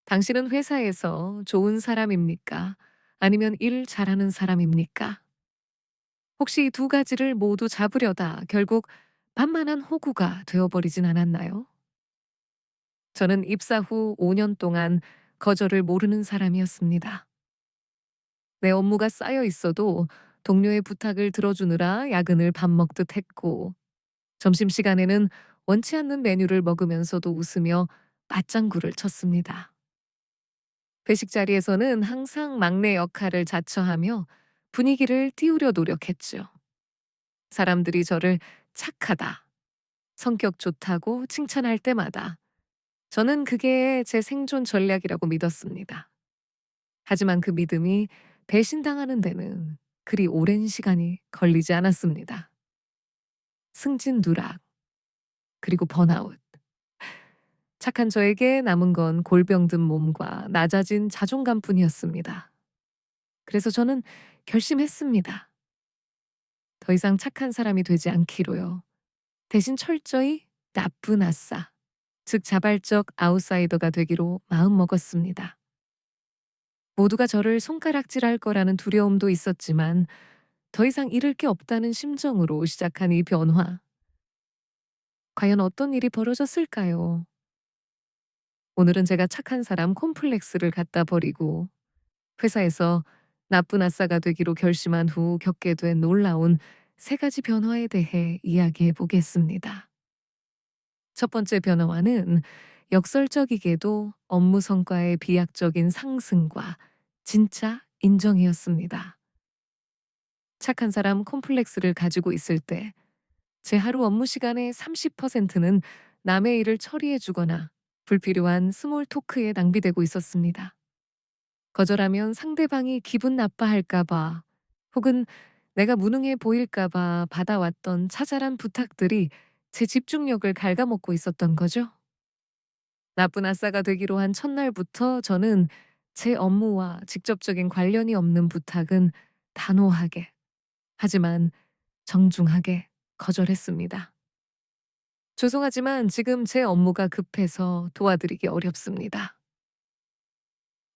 당신은 회사에서 좋은 사람입니까? 아니면 일 잘하는 사람입니까? 혹시 이 두 가지를 모두 잡으려다 결국 반만한 호구가 되어버리진 않았나요? 저는 입사 후 5년 동안 거절을 모르는 사람이었습니다. 내 업무가 쌓여 있어도 동료의 부탁을 들어주느라 야근을 밥 먹듯 했고, 점심시간에는 원치 않는 메뉴를 먹으면서도 웃으며 맞장구를 쳤습니다. 회식 자리에서는 항상 막내 역할을 자처하며 분위기를 띄우려 노력했죠. 사람들이 저를 착하다, 성격 좋다고 칭찬할 때마다 저는 그게 제 생존 전략이라고 믿었습니다. 하지만 그 믿음이 배신당하는 데는 그리 오랜 시간이 걸리지 않았습니다. 승진 누락, 그리고 번아웃. 착한 저에게 남은 건 골병 든 몸과 낮아진 자존감뿐이었습니다. 그래서 저는 결심했습니다. 더 이상 착한 사람이 되지 않기로요. 대신 철저히 나쁜 아싸, 즉 자발적 아웃사이더가 되기로 마음먹었습니다. 모두가 저를 손가락질할 거라는 두려움도 있었지만 더 이상 잃을 게 없다는 심정으로 시작한 이 변화. 과연 어떤 일이 벌어졌을까요? 오늘은 제가 착한 사람 콤플렉스를 갖다 버리고 회사에서 나쁜 아싸가 되기로 결심한 후 겪게 된 놀라운 세 가지 변화에 대해 이야기해 보겠습니다. 첫 번째 변화와는 역설적이게도 업무 성과의 비약적인 상승과 진짜 인정이었습니다. 착한 사람 콤플렉스를 가지고 있을 때 제 하루 업무 시간의 30%는 남의 일을 처리해 주거나 불필요한 스몰 토크에 낭비되고 있었습니다. 거절하면 상대방이 기분 나빠할까 봐 혹은 내가 무능해 보일까 봐 받아왔던 자잘한 부탁들이 제 집중력을 갉아먹고 있었던 거죠. 나쁜 아싸가 되기로 한 첫날부터 저는 제 업무와 직접적인 관련이 없는 부탁은 단호하게, 하지만 정중하게 거절했습니다. 죄송하지만 지금 제 업무가 급해서 도와드리기 어렵습니다.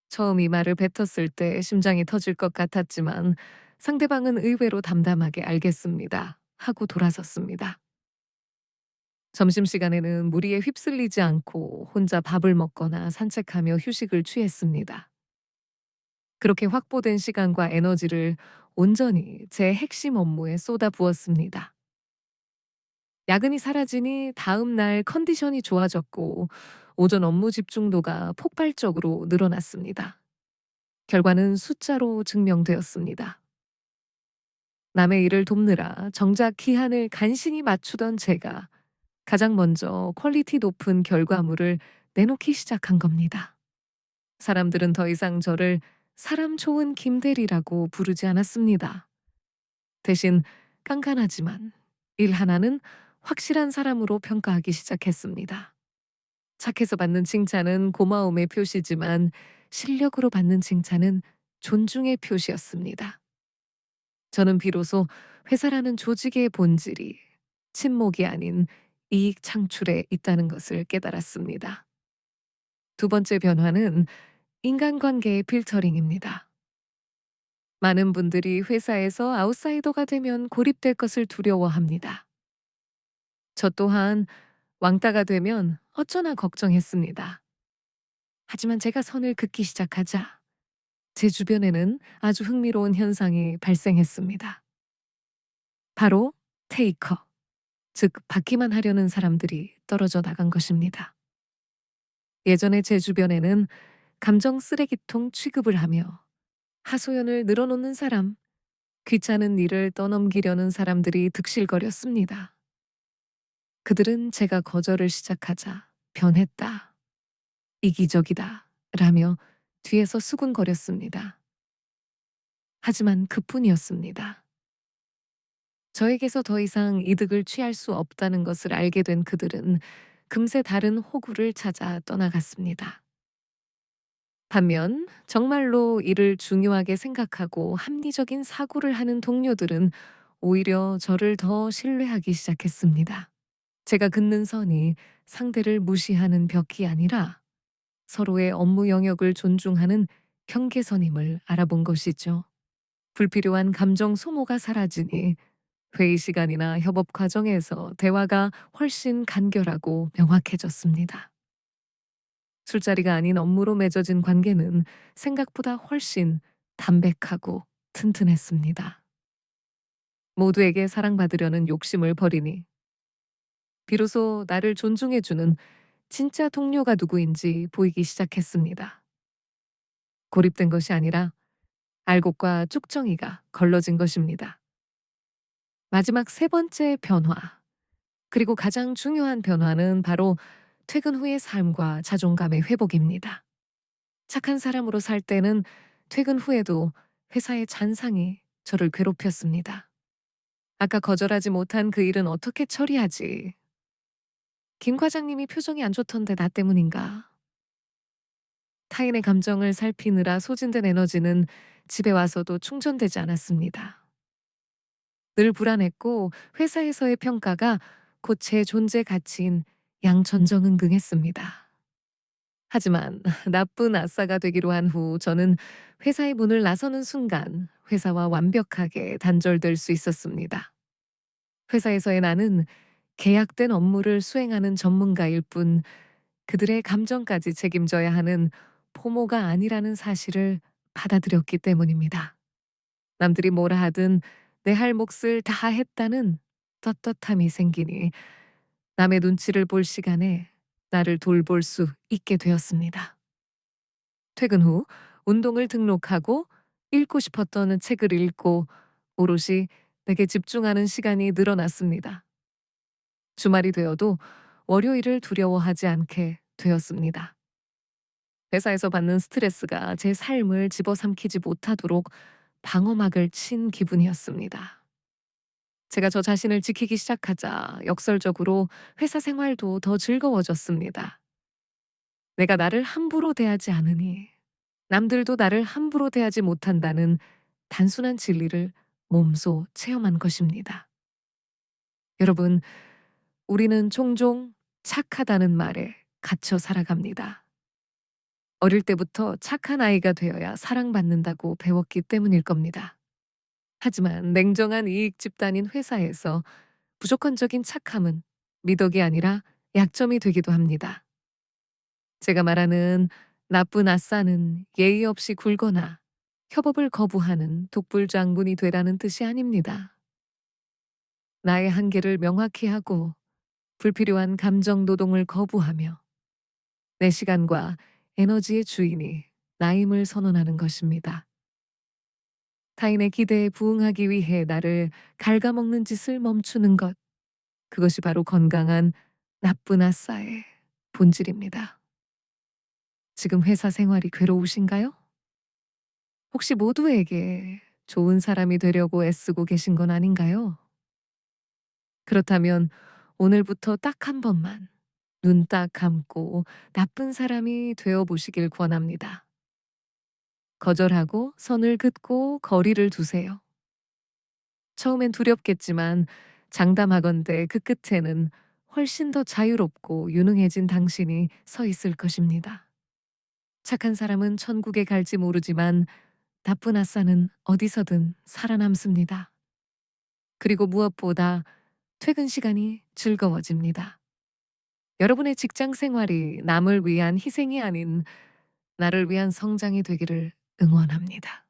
처음 이 말을 뱉었을 때 심장이 터질 것 같았지만 상대방은 의외로 담담하게 알겠습니다 하고 돌아섰습니다. 점심시간에는 무리에 휩쓸리지 않고 혼자 밥을 먹거나 산책하며 휴식을 취했습니다. 그렇게 확보된 시간과 에너지를 온전히 제 핵심 업무에 쏟아 부었습니다. 야근이 사라지니 다음 날 컨디션이 좋아졌고 오전 업무 집중도가 폭발적으로 늘어났습니다. 결과는 숫자로 증명되었습니다. 남의 일을 돕느라 정작 기한을 간신히 맞추던 제가 가장 먼저 퀄리티 높은 결과물을 내놓기 시작한 겁니다. 사람들은 더 이상 저를 사람 좋은 김대리라고 부르지 않았습니다. 대신 깐깐하지만 일 하나는 확실한 사람으로 평가하기 시작했습니다. 착해서 받는 칭찬은 고마움의 표시지만 실력으로 받는 칭찬은 존중의 표시였습니다. 저는 비로소 회사라는 조직의 본질이 친목이 아닌 이익 창출에 있다는 것을 깨달았습니다. 두 번째 변화는 인간관계의 필터링입니다. 많은 분들이 회사에서 아웃사이더가 되면 고립될 것을 두려워합니다. 저 또한 왕따가 되면 어쩌나 걱정했습니다. 하지만 제가 선을 긋기 시작하자 제 주변에는 아주 흥미로운 현상이 발생했습니다. 바로 테이커, 즉 받기만 하려는 사람들이 떨어져 나간 것입니다. 예전에 제 주변에는 감정 쓰레기통 취급을 하며 하소연을 늘어놓는 사람, 귀찮은 일을 떠넘기려는 사람들이 득실거렸습니다. 그들은 제가 거절을 시작하자 변했다, 이기적이다 라며 뒤에서 수군거렸습니다. 하지만 그뿐이었습니다. 저에게서 더 이상 이득을 취할 수 없다는 것을 알게 된 그들은 금세 다른 호구를 찾아 떠나갔습니다. 반면 정말로 이를 중요하게 생각하고 합리적인 사고를 하는 동료들은 오히려 저를 더 신뢰하기 시작했습니다. 제가 긋는 선이 상대를 무시하는 벽이 아니라 서로의 업무 영역을 존중하는 경계선임을 알아본 것이죠. 불필요한 감정 소모가 사라지니 회의 시간이나 협업 과정에서 대화가 훨씬 간결하고 명확해졌습니다. 술자리가 아닌 업무로 맺어진 관계는 생각보다 훨씬 담백하고 튼튼했습니다. 모두에게 사랑받으려는 욕심을 버리니 비로소 나를 존중해주는 진짜 동료가 누구인지 보이기 시작했습니다. 고립된 것이 아니라 알곡과 쭉정이가 걸러진 것입니다. 마지막 세 번째 변화, 그리고 가장 중요한 변화는 바로 퇴근 후의 삶과 자존감의 회복입니다. 착한 사람으로 살 때는 퇴근 후에도 회사의 잔상이 저를 괴롭혔습니다. 아까 거절하지 못한 그 일은 어떻게 처리하지? 김 과장님이 표정이 안 좋던데 나 때문인가? 타인의 감정을 살피느라 소진된 에너지는 집에 와서도 충전되지 않았습니다. 늘 불안했고 회사에서의 평가가 곧 제 존재 가치인 양천정응긍했습니다. 하지만 나쁜 아싸가 되기로 한 후 저는 회사의 문을 나서는 순간 회사와 완벽하게 단절될 수 있었습니다. 회사에서의 나는 계약된 업무를 수행하는 전문가일 뿐 그들의 감정까지 책임져야 하는 포모가 아니라는 사실을 받아들였기 때문입니다. 남들이 뭐라 하든 내 할 몫을 다 했다는 떳떳함이 생기니 남의 눈치를 볼 시간에 나를 돌볼 수 있게 되었습니다. 퇴근 후 운동을 등록하고 읽고 싶었던 책을 읽고 오롯이 내게 집중하는 시간이 늘어났습니다. 주말이 되어도 월요일을 두려워하지 않게 되었습니다. 회사에서 받는 스트레스가 제 삶을 집어삼키지 못하도록 방어막을 친 기분이었습니다. 제가 저 자신을 지키기 시작하자 역설적으로 회사 생활도 더 즐거워졌습니다. 내가 나를 함부로 대하지 않으니 남들도 나를 함부로 대하지 못한다는 단순한 진리를 몸소 체험한 것입니다. 여러분, 우리는 종종 착하다는 말에 갇혀 살아갑니다. 어릴 때부터 착한 아이가 되어야 사랑받는다고 배웠기 때문일 겁니다. 하지만 냉정한 이익 집단인 회사에서 무조건적인 착함은 미덕이 아니라 약점이 되기도 합니다. 제가 말하는 나쁜 아싸는 예의 없이 굴거나 협업을 거부하는 독불장군이 되라는 뜻이 아닙니다. 나의 한계를 명확히 하고 불필요한 감정 노동을 거부하며 내 시간과 에너지의 주인이 나임을 선언하는 것입니다. 타인의 기대에 부응하기 위해 나를 갉아먹는 짓을 멈추는 것, 그것이 바로 건강한 나쁜 아싸의 본질입니다. 지금 회사 생활이 괴로우신가요? 혹시 모두에게 좋은 사람이 되려고 애쓰고 계신 건 아닌가요? 그렇다면 오늘부터 딱 한 번만 눈 딱 감고 나쁜 사람이 되어 보시길 권합니다. 거절하고 선을 긋고 거리를 두세요. 처음엔 두렵겠지만 장담하건대 그 끝에는 훨씬 더 자유롭고 유능해진 당신이 서 있을 것입니다. 착한 사람은 천국에 갈지 모르지만 나쁜 아싸는 어디서든 살아남습니다. 그리고 무엇보다 퇴근 시간이 즐거워집니다. 여러분의 직장 생활이 남을 위한 희생이 아닌 나를 위한 성장이 되기를 응원합니다.